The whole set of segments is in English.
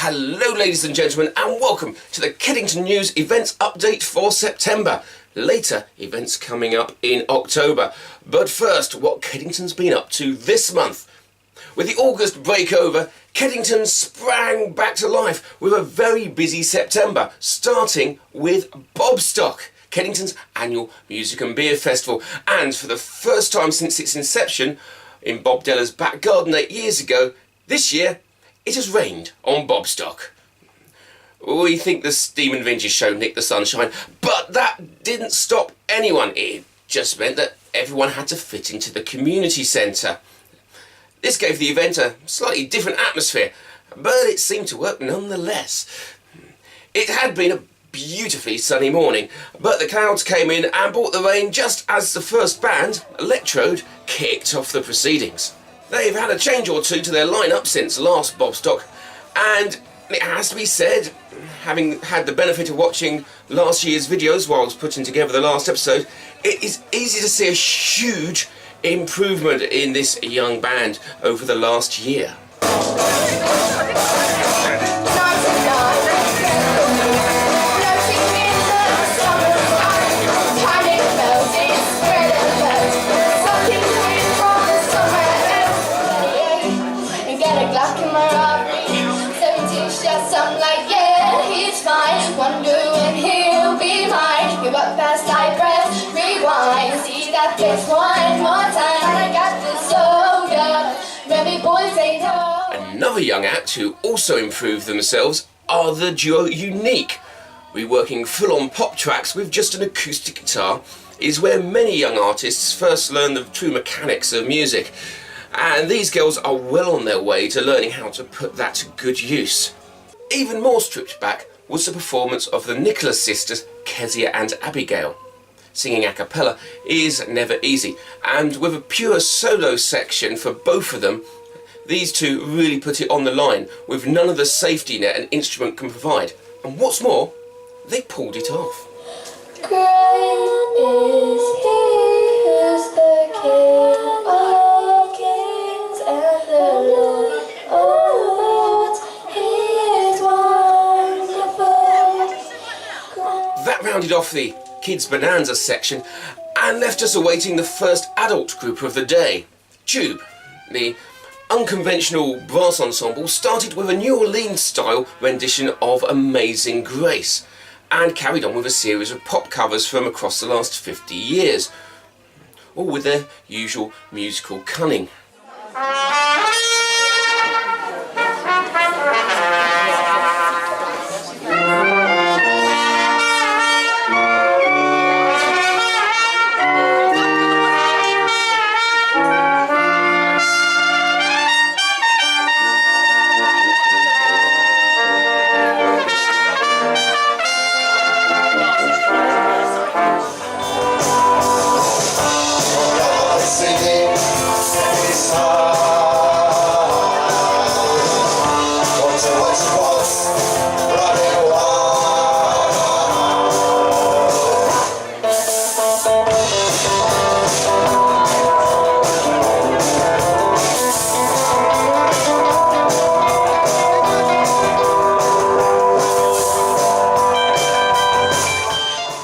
Hello ladies and gentlemen, and welcome to the Kedington News events update for September. Later events coming up in October. But first, what Kedington's been up to this month. With the August break over, Kedington sprang back to life with a very busy September, starting with Bobstock, Kedington's annual music and beer festival. And for the first time since its inception, in Bob Della's back garden 8 years ago, this year it has rained on Bobstock. We think the Steam and Vintage show nicked the sunshine, but that didn't stop anyone. It just meant that everyone had to fit into the community centre. This gave the event a slightly different atmosphere, but it seemed to work nonetheless. It had been a beautifully sunny morning, but the clouds came in and brought the rain just as the first band, Electrode, kicked off the proceedings. They've had a change or two to their lineup since last Bobstock, and it has to be said, having had the benefit of watching last year's videos while I was putting together the last episode, it is easy to see a huge improvement in this young band over the last year. Another young act who also improved themselves are the duo Unique. Reworking full-on pop tracks with just an acoustic guitar is where many young artists first learn the true mechanics of music, and these girls are well on their way to learning how to put that to good use. Even more stripped back was the performance of the Nicholas sisters, Kezia and Abigail. Singing a cappella is never easy, and with a pure solo section for both of them, these two really put it on the line with none of the safety net an instrument can provide. And what's more, they pulled it off. Great is he who's the King of kings and the Lord of lords. He is wonderful. That rounded off the Kids Bonanza section and left us awaiting the first adult group of the day. Tube, the unconventional brass ensemble, started with a New Orleans style rendition of Amazing Grace and carried on with a series of pop covers from across the last 50 years, all with their usual musical cunning.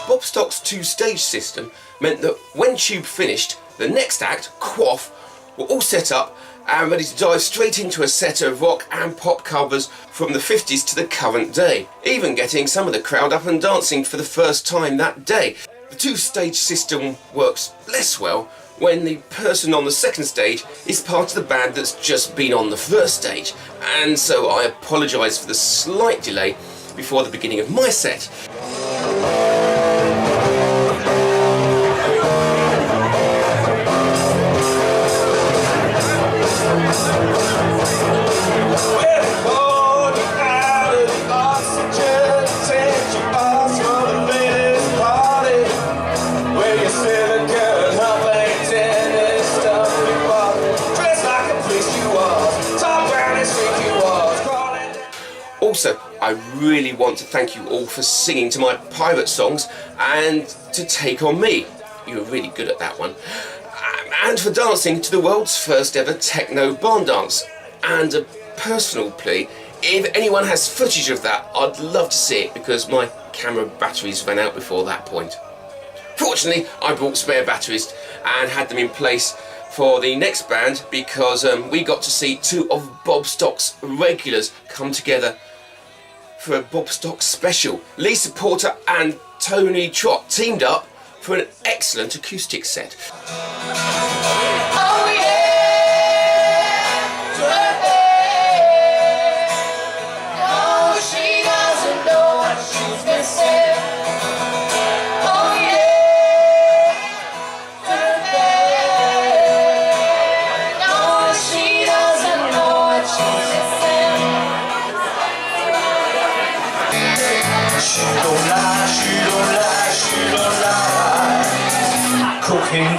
Bobstock's two-stage system meant that when Tube finished, the next act, Quaff, were all set up and ready to dive straight into a set of rock and pop covers from the 50s to the current day, even getting some of the crowd up and dancing for the first time that day. The two-stage system works less well when the person on the second stage is part of the band that's just been on the first stage, and so I apologise for the slight delay before the beginning of my set. Also, I really want to thank you all for singing to my pirate songs and to Take On Me. You were really good at that one. And for dancing to the world's first ever techno barn dance. And a personal plea, If anyone has footage of that, I'd love to see it because my camera batteries ran out before that point. Fortunately, I brought spare batteries and had them in place for the next band because we got to see two of Bobstock's regulars come together for a Bobstock special. Lisa Porter and Tony Trott teamed up for an excellent acoustic set. Oh yeah, no, she doesn't know what she's missing. Oh yeah, no, she doesn't know what she's missing. She don't lie, she don't lie, she don't lie. Cooking.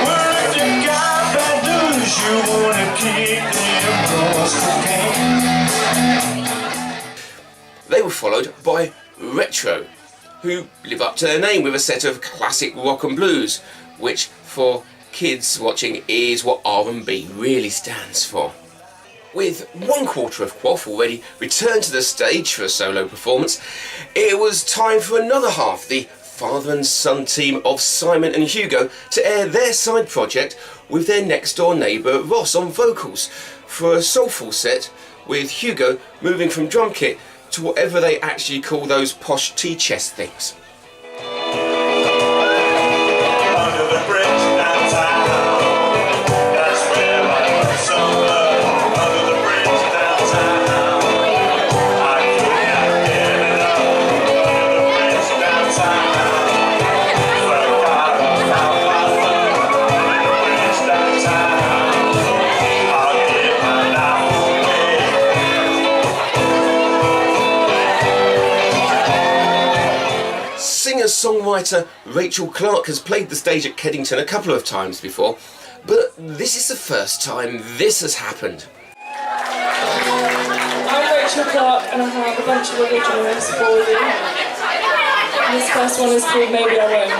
Well, if you got bad news, you wanna keep them boys cooking. They were followed by Electrode, who live up to their name with a set of classic rock and blues, which for kids watching is what R&B really stands for. With one quarter of Quaff already returned to the stage for a solo performance, it was time for another half, the father and son team of Simon and Hugo, to air their side project with their next door neighbour Ross on vocals for a soulful set, with Hugo moving from drum kit to whatever they actually call those posh tea chest things. Under the bridge downtown, that's where I put some love. Under the bridge downtown, I can't get enough. Under the bridge downtown, where God found my love. Under the bridge downtown, I'll get my life away. Singer-songwriter Rachel Clark has played the stage at Kedington a couple of times before, but this is the first time this has happened. I'm Rachel Clark and I have a bunch of originals for you. And this first one is called Maybe I Won't.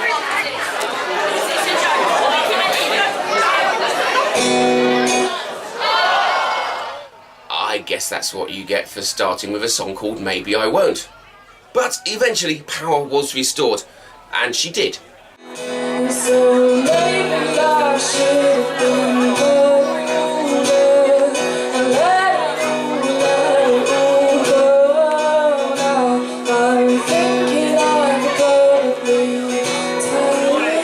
I guess that's what you get for starting with a song called Maybe I Won't. But eventually power was restored, and she did. So maybe I should have been bolder and let it all go now. I'm thinking I could probably tell you,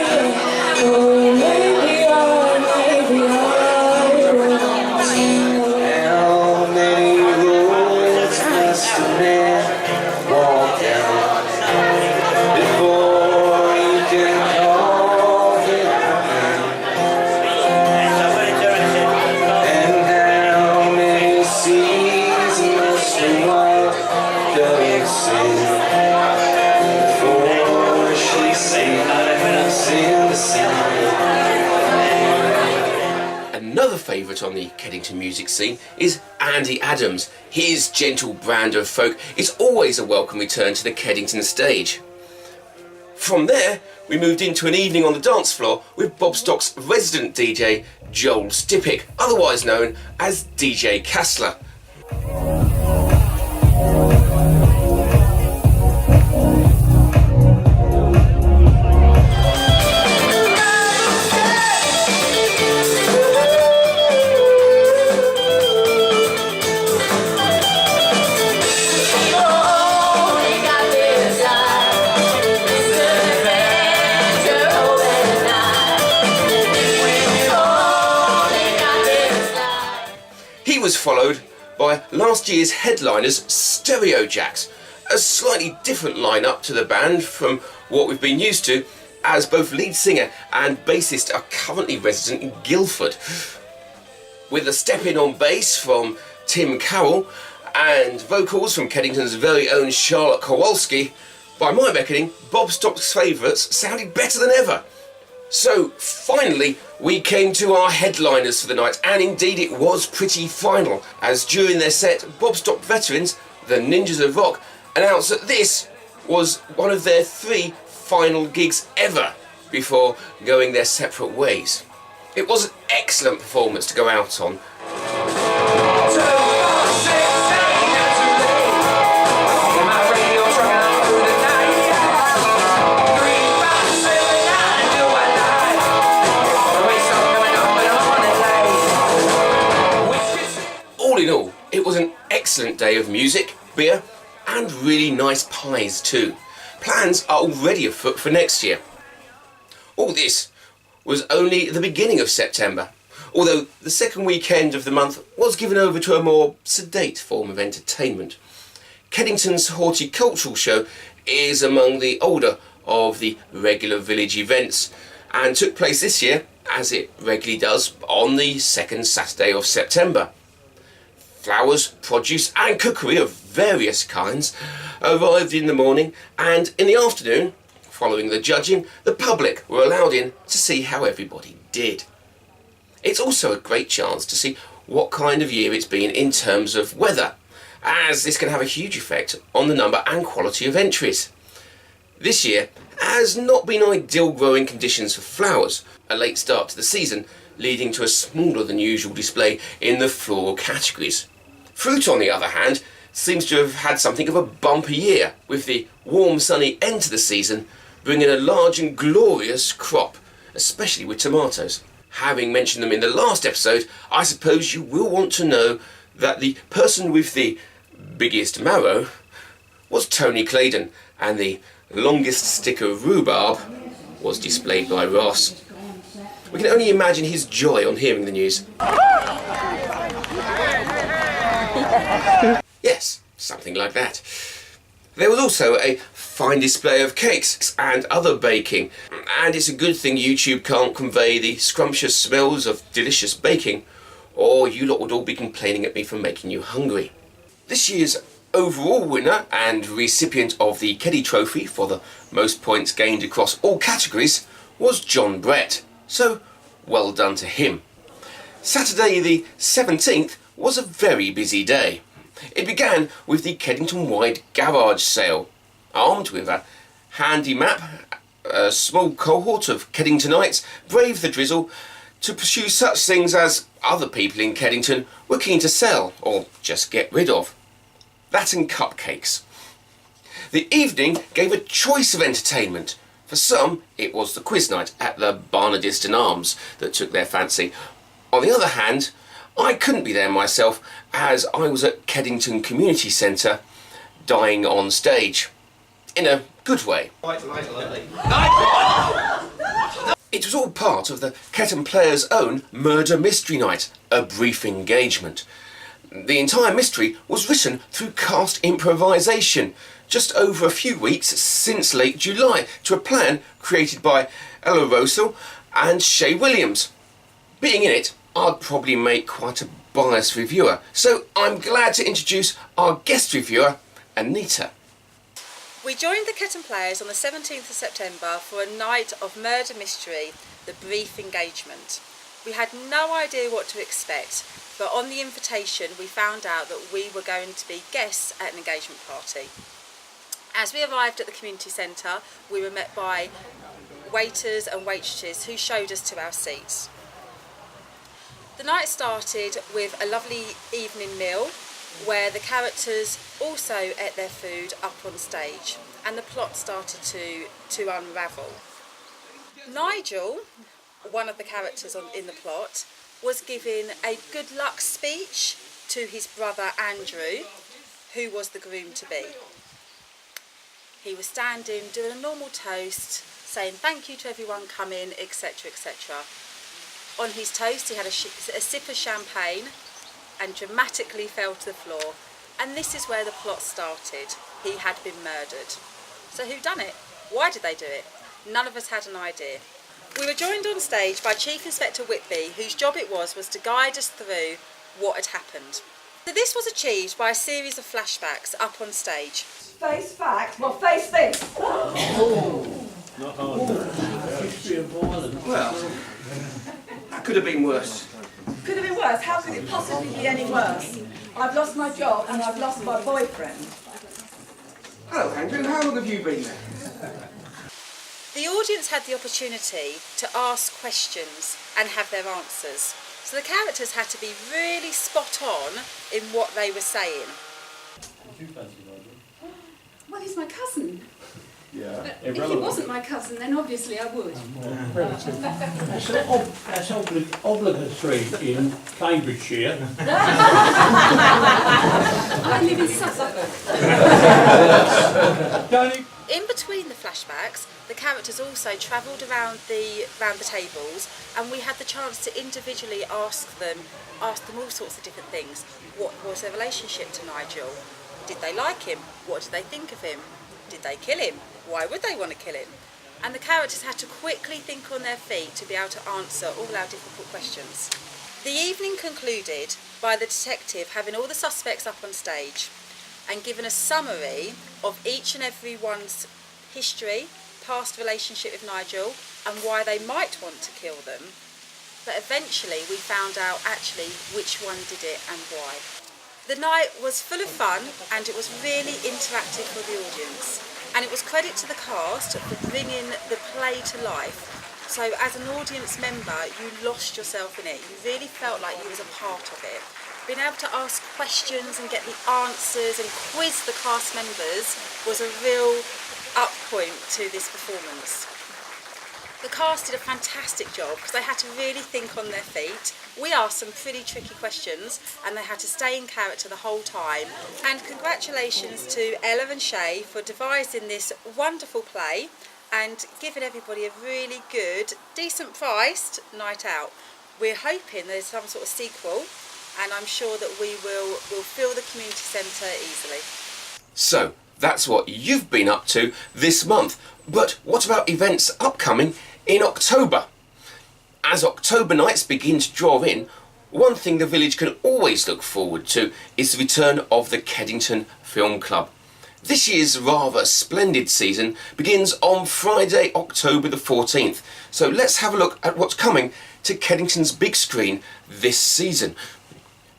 oh maybe I won't. How many roads must a man walk down before you can call him friend? And how many seas must a white dove sail before she sings in the sun? Another favourite on the Kedington music scene is Andy Adams. His gentle brand of folk is always a welcome return to the Kedington stage. From there, we moved into an evening on the dance floor with Bobstock's resident DJ, Joel Stippick, otherwise known as DJ Kassler. He was followed by last year's headliners, Stereo Jacks, a slightly different lineup to the band from what we've been used to, as both lead singer and bassist are currently resident in Guildford. With a step in on bass from Tim Carroll and vocals from Kedington's very own Charlotte Kowalski, by my reckoning, Bobstock's favourites sounded better than ever. So finally we came to our headliners for the night, and indeed it was pretty final, as during their set Bobstock veterans, the Ninjas of Rock, announced that this was one of their 3 final gigs ever before going their separate ways. It was an excellent performance to go out on. All in all, it was an excellent day of music, beer, and really nice pies too. Plans are already afoot for next year. All this was only the beginning of September, although the second weekend of the month was given over to a more sedate form of entertainment. Kedington's Horticultural show is among the older of the regular village events and took place this year, as it regularly does, on the second Saturday of September. Flowers, produce and cookery of various kinds arrived in the morning, and in the afternoon, following the judging, the public were allowed in to see how everybody did. It's also a great chance to see what kind of year it's been in terms of weather, as this can have a huge effect on the number and quality of entries. This year has not been ideal growing conditions for flowers, a late start to the season leading to a smaller than usual display in the floral categories. Fruit, on the other hand, seems to have had something of a bumper year, with the warm sunny end to the season bringing a large and glorious crop, especially with tomatoes. Having mentioned them in the last episode, I suppose you will want to know that the person with the biggest marrow was Tony Claydon, and the longest stick of rhubarb was displayed by Ross. We can only imagine his joy on hearing the news. Yes, something like that. There was also a fine display of cakes and other baking, and it's a good thing YouTube can't convey the scrumptious smells of delicious baking, or you lot would all be complaining at me for making you hungry. This year's overall winner and recipient of the Keddy Trophy for the most points gained across all categories was John Brett, so well done to him. Saturday the 17th was a very busy day. It began with the Kedington-wide garage sale. Armed with a handy map, a small cohort of Kedingtonites braved the drizzle to pursue such things as other people in Kedington were keen to sell or just get rid of. That and cupcakes. The evening gave a choice of entertainment. For some, it was the quiz night at the Barnardiston Arms that took their fancy. On the other hand, I couldn't be there myself, as I was at Kedington Community Centre, dying on stage. In a good way. It was all part of the Ketton Players' own murder mystery night, a brief engagement. The entire mystery was written through cast improvisation, just over a few weeks since late July, to a plan created by Ella Rosell and Shay Williams. Being in it, I'd probably make quite a biased reviewer, so I'm glad to introduce our guest reviewer, Anita. We joined the Ketton Players on the 17th of September for a night of murder mystery, the brief engagement. We had no idea what to expect, but on the invitation we found out that we were going to be guests at an engagement party. As we arrived at the community centre, we were met by waiters and waitresses who showed us to our seats. The night started with a lovely evening meal where the characters also ate their food up on stage and the plot started to unravel. Nigel, one of the characters in the plot, was giving a good luck speech to his brother Andrew, who was the groom-to-be. He was standing doing a normal toast, saying thank you to everyone coming, etc, etc. On his toast he had a sip of champagne and dramatically fell to the floor. And this is where the plot started. He had been murdered. So who done it? Why did they do it? None of us had an idea. We were joined on stage by Chief Inspector Whitby, whose job it was to guide us through what had happened. So this was achieved by a series of flashbacks up on stage. Face fact? Well, face this. Well, that could have been worse. Could have been worse. How could it possibly be any worse? I've lost my job and I've lost my boyfriend. Hello, Andrew. How long have you been there? The audience had the opportunity to ask questions and have their answers. So the characters had to be really spot on in what they were saying. Well, he's my cousin. Yeah. But if he wasn't my cousin, then obviously I would. That's obligatory in Cambridgeshire. I live in Suffolk. In between the flashbacks, the characters also travelled around the tables, and we had the chance to individually ask them all sorts of different things. What was their relationship to Nigel? Did they like him? What did they think of him? Did they kill him? Why would they want to kill him? And the characters had to quickly think on their feet to be able to answer all our difficult questions. The evening concluded by the detective having all the suspects up on stage and given a summary of each and every one's history, past relationship with Nigel, and why they might want to kill them. But eventually we found out actually which one did it and why. The night was full of fun and it was really interactive for the audience. And it was credit to the cast for bringing the play to life. So as an audience member, you lost yourself in it. You really felt like you was a part of it. Being able to ask questions and get the answers and quiz the cast members was a real up point to this performance. The cast did a fantastic job because they had to really think on their feet. We asked some pretty tricky questions and they had to stay in character the whole time. And congratulations to Ella and Shay for devising this wonderful play and giving everybody a really good, decent priced night out. We're hoping there's some sort of sequel, and I'm sure that we will fill the community centre easily. So, that's what you've been up to this month. But what about events upcoming in October? As October nights begin to draw in, one thing the village can always look forward to is the return of the Kedington Film Club. This year's rather splendid season begins on Friday, October the 14th. So let's have a look at what's coming to Kedington's big screen this season.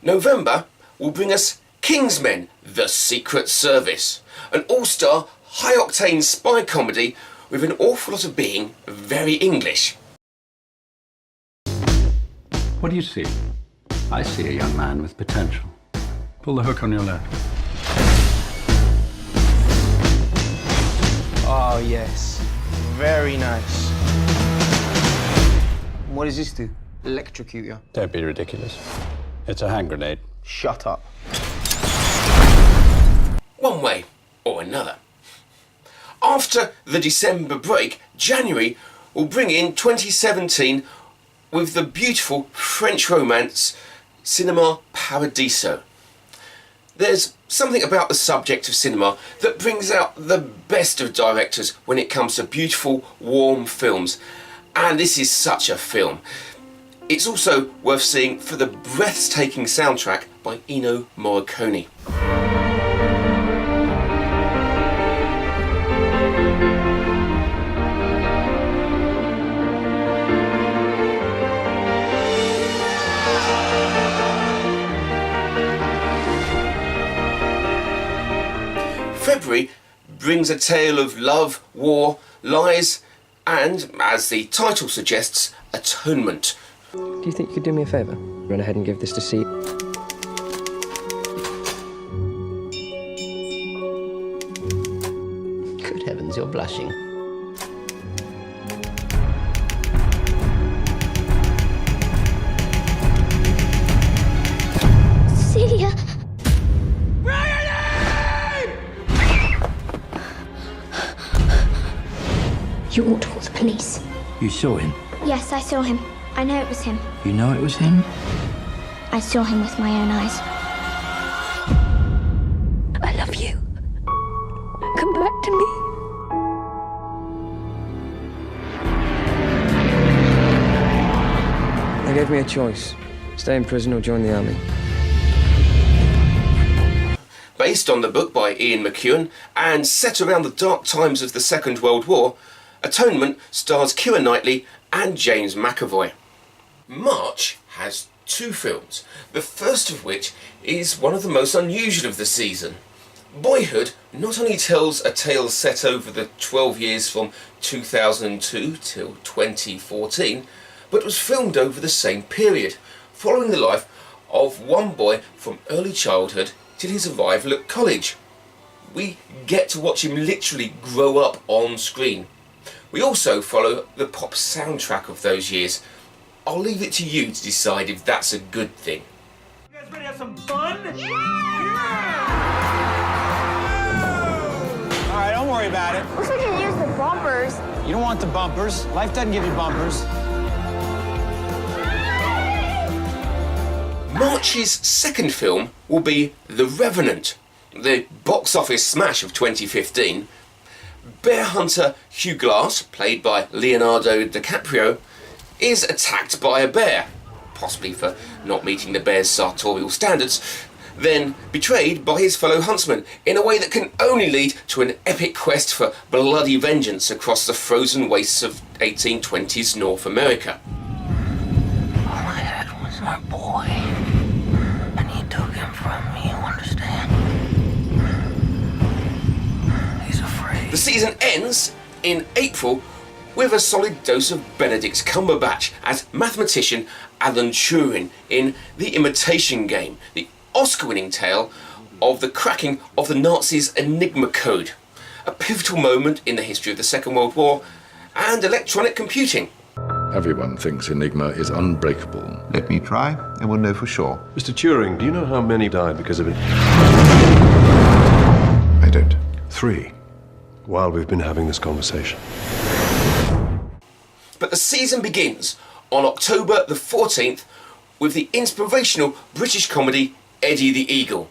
November will bring us Kingsmen, The Secret Service, an all-star, high-octane spy comedy with an awful lot of being very English. What do you see? I see a young man with potential. Pull the hook on your left. Oh, yes. Very nice. What does this do? Electrocute you? Don't be ridiculous. It's a hand grenade. Shut up. One way or another. After the December break, January will bring in 2017 with the beautiful French romance Cinema Paradiso. There's something about the subject of cinema that brings out the best of directors when it comes to beautiful, warm films. And this is such a film. It's also worth seeing for the breathtaking soundtrack by Ennio Morricone. February brings a tale of love, war, lies, and, as the title suggests, atonement. Do you think you could do me a favour? Run ahead and give this to C. Good heavens, you're blushing. Celia! You ought to call the police. You saw him? Yes, I saw him. I know it was him. You know it was him? I saw him with my own eyes. I love you. Come back to me. They gave me a choice. Stay in prison or join the army. Based on the book by Ian McEwan and set around the dark times of the Second World War, Atonement stars Keira Knightley and James McAvoy. March has two films, the first of which is one of the most unusual of the season. Boyhood not only tells a tale set over the 12 years from 2002 till 2014, but was filmed over the same period, following the life of one boy from early childhood till his arrival at college. We get to watch him literally grow up on screen. We also follow the pop soundtrack of those years. I'll leave it to you to decide if that's a good thing. You guys ready to have some fun? Alright, don't worry about it. Wish we could use the bumpers. You don't want the bumpers. Life doesn't give you bumpers. March's second film will be The Revenant, the box office smash of 2015. Bear hunter Hugh Glass, played by Leonardo DiCaprio, is attacked by a bear, possibly for not meeting the bear's sartorial standards, then betrayed by his fellow huntsman in a way that can only lead to an epic quest for bloody vengeance across the frozen wastes of 1820s North America. All I had was my boy, and he took him from me, you understand? He's afraid. The season ends in April with a solid dose of Benedict Cumberbatch as mathematician Alan Turing in The Imitation Game, the Oscar-winning tale of the cracking of the Nazis' Enigma code, a pivotal moment in the history of the Second World War and electronic computing. Everyone thinks Enigma is unbreakable. Let me try, and we'll know for sure. Mr. Turing, do you know how many died because of it? I don't. 3. While we've been having this conversation. But the season begins on October the 14th with the inspirational British comedy Eddie the Eagle,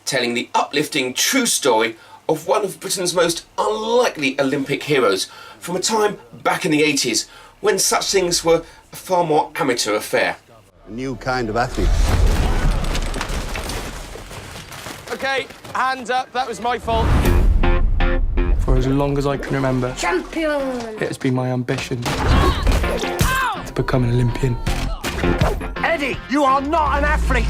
telling the uplifting true story of one of Britain's most unlikely Olympic heroes from a time back in the 80s when such things were a far more amateur affair. A new kind of athlete. Okay, hands up, that was my fault. For as long as I can remember, Champion! it has been my ambition to become an Olympian. Eddie, you are not an athlete!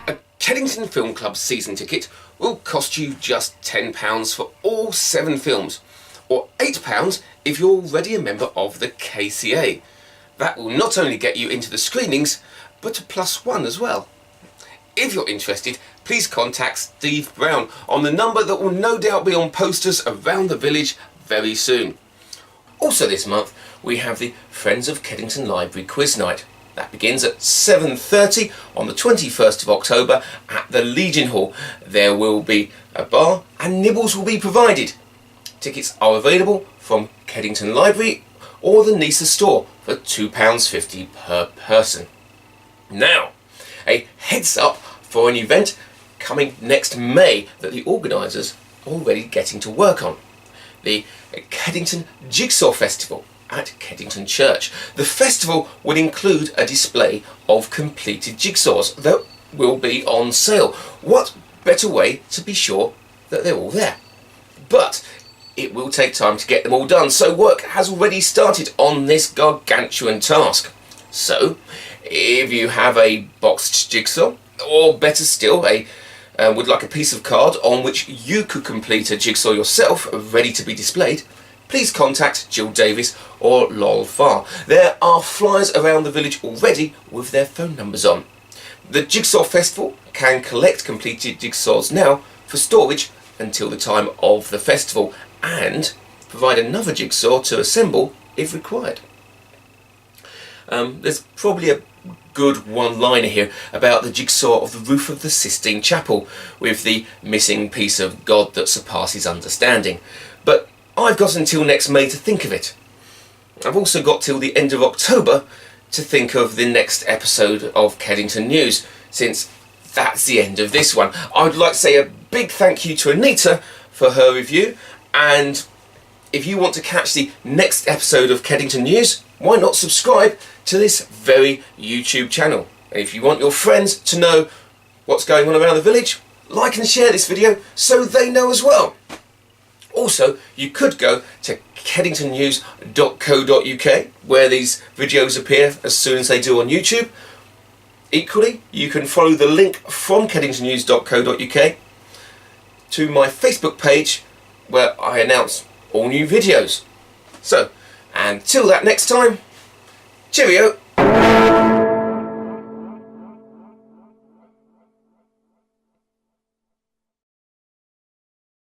A Kedington Film Club season ticket will cost you just £10 for all 7 films, or £8 if you're already a member of the KCA. That will not only get you into the screenings, but a +1 as well. If you're interested, please contact Steve Brown on the number that will no doubt be on posters around the village very soon. Also this month, we have the Friends of Kedington Library quiz night. That begins at 7:30 on the 21st of October at the Legion Hall. There will be a bar and nibbles will be provided. Tickets are available from Kedington Library or the Nisa store for £2.50 per person. Now, a heads up for an event coming next May that the organisers are already getting to work on. The Kedington Jigsaw Festival at Kedington Church. The festival will include a display of completed jigsaws that will be on sale. What better way to be sure that they're all there? But it will take time to get them all done, so work has already started on this gargantuan task. So, if you have a boxed jigsaw, or better still, would like a piece of card on which you could complete a jigsaw yourself, ready to be displayed, please contact Jill Davis or Lol Farr. There are flyers around the village already with their phone numbers on. The Jigsaw Festival can collect completed jigsaws now for storage until the time of the festival and provide another jigsaw to assemble if required. There's probably a good one-liner here about the jigsaw of the roof of the Sistine Chapel with the missing piece of God that surpasses understanding. But I've got until next May to think of it. I've also got till the end of October to think of the next episode of Kedington News, since that's the end of this one. I would like to say a big thank you to Anita for her review, and if you want to catch the next episode of Kedington News, why not subscribe to this very YouTube channel? And if you want your friends to know what's going on around the village, like and share this video so they know as well. Also, you could go to kedingtonnews.co.uk where these videos appear as soon as they do on YouTube. Equally, you can follow the link from kedingtonnews.co.uk to my Facebook page where I announce all new videos. So, until that next time, cheerio!